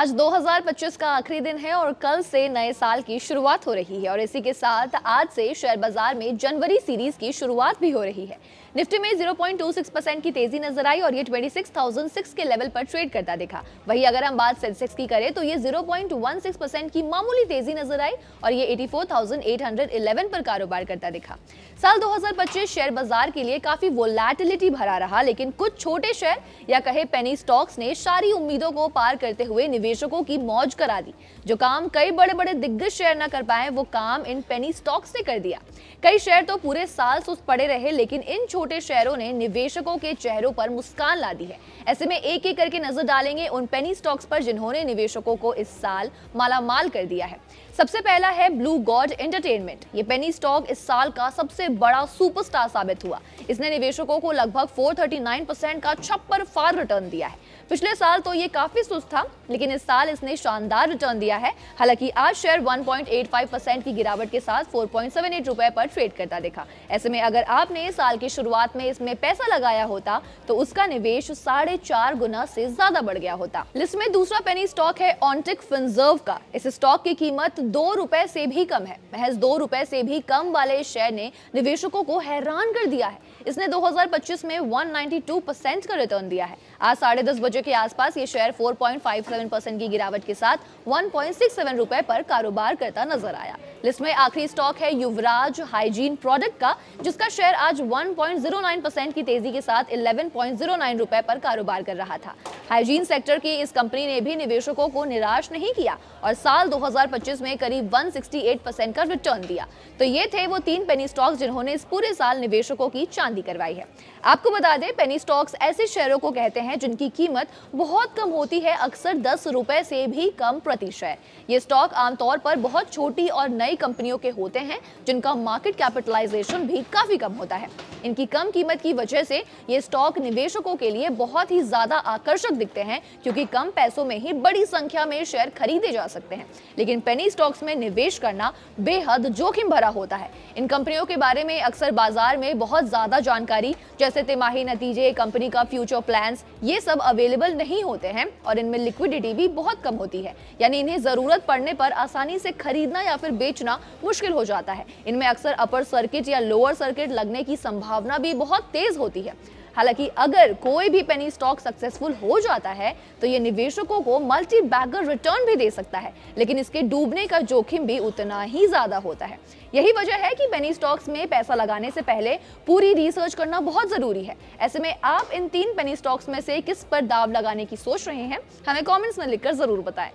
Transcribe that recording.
आज 2025 का आखिरी दिन है और कल से नए साल की शुरुआत हो रही है और इसी के साथ आज से शेयर बाजार में जनवरी सीरीज की शुरुआत भी हो रही है। निफ्टी में 0.26% की तेजी नजर आई और ये 26,006 के लेवल पर ट्रेड करता दिखा। वहीं अगर हम बात सेंसेक्स की करें तो ये 0.16% की मामूली तेजी नजर आई और ये 84,811 पर कारोबार करता दिखा। साल 2025 शेयर बाजार के लिए काफी वोलैटिलिटी भरा रहा, लेकिन कुछ छोटे शेयर या कहे पेनी स्टॉक्स ने सारी उम्मीदों को पार करते हुए निवेशकों की मौज करा दी। जो काम कई बड़े बड़े दिग्गज शेयर न कर पाए वो काम इन पेनी स्टॉक्स ने कर दिया। कई शेयर तो पूरे साल सुस्त पड़े रहे, लेकिन इन छोटे शेयरों ने निवेशकों के चेहरों पर मुस्कान ला दी है। ऐसे में एक एक करके नजर डालेंगे उन पेनी स्टॉक्स पर जिन्होंने निवेशकों को इस साल मालामाल कर दिया है। सबसे पहला है ब्लू गॉड एंटरटेनमेंट। ये पेनी स्टॉक इस साल का सबसे बड़ा सुपरस्टार साबित हुआ। इसने निवेशकों को लगभग 439% का छप्पर फार रिटर्न दिया है। पिछले साल तो ये काफी सुस्त था, लेकिन इस साल इसने शानदार रिटर्न दिया है। हालांकि आज शेयर 1.85% की गिरावट के साथ 4.78 रुपए पर ट्रेड करता दिखा। ऐसे में अगर आपने साल की शुरुआत में इसमें पैसा लगाया होता तो उसका निवेश 4.5 गुना से ज्यादा बढ़ गया होता। लिस्ट में दूसरा पेनी स्टॉक है ऑन्टिक फिनजर्व का। इस स्टॉक की कीमत 2 रुपए से भी कम है। महज 2 रुपए से भी कम वाले इस शेयर ने निवेशकों को हैरान कर दिया है। इसने 2025 में 192% का रिटर्न दिया है। आज 10:30 बजे के आसपास ये शेयर 4.57% की गिरावट के साथ 1.67 रुपए पर कारोबार करता नजर आया। लिस्ट में आखिरी स्टॉक है युवराज हाइजीन प्रोडक्ट का, जिसका शेयर आज 1.09% की तेजी के साथ 11.09 रुपए पर कारोबार कर रहा था। हाइजीन सेक्टर की इस कंपनी ने भी निवेशकों को निराश नहीं किया और साल 2025 में करीब 168% का रिटर्न दिया। तो ये थे वो 3 पेनी स्टॉक्स जिन्होंने इस पूरे साल निवेशकों की चांदी करवाई है। आपको बता दें, पेनी स्टॉक्स ऐसे शेयरों को कहते हैं जिनकी कीमत बहुत कम होती है, अक्सर 10 रुपए से भी कम प्रति शेयर। ये स्टॉक आमतौर पर बहुत छोटी और नई कंपनियों के होते हैं जिनका मार्केट कैपिटलाइजेशन भी काफी कम होता है। इनकी कम कीमत की वजह से ये स्टॉक निवेशकों के लिए बहुत ही ज्यादा आकर्षक दिखते हैं, क्योंकि कम पैसों में ही बड़ी संख्या में शेयर खरीदे जा सकते हैं। लेकिन पेनी स्टॉक्स में निवेश करना बेहद जोखिम भरा होता है। इन कंपनियों के बारे में अक्सर बाजार में बहुत ज्यादा जानकारी, जैसे तिमाही नतीजे, कंपनी का फ्यूचर प्लान्स, ये सब अवेलेबल नहीं होते हैं और इनमें लिक्विडिटी भी बहुत कम होती है। यानी इन्हें जरूरत पड़ने पर आसानी से खरीदना या फिर बेचना मुश्किल हो जाता है। इनमें अक्सर अपर सर्किट या लोअर सर्किट लगने की संभावना भी बहुत तेज होती है। हालांकि अगर कोई भी पेनी स्टॉक सक्सेसफुल हो जाता है तो ये निवेशकों को मल्टी बैगर रिटर्न भी दे सकता है, लेकिन इसके डूबने का जोखिम भी उतना ही ज्यादा होता है। यही वजह है कि पेनी स्टॉक्स में पैसा लगाने से पहले पूरी रिसर्च करना बहुत जरूरी है। ऐसे में आप इन 3 पेनी स्टॉक्स में से किस पर दाव लगाने की सोच रहे हैं, हमें कमेंट्स में लिखकर जरूर बताएं।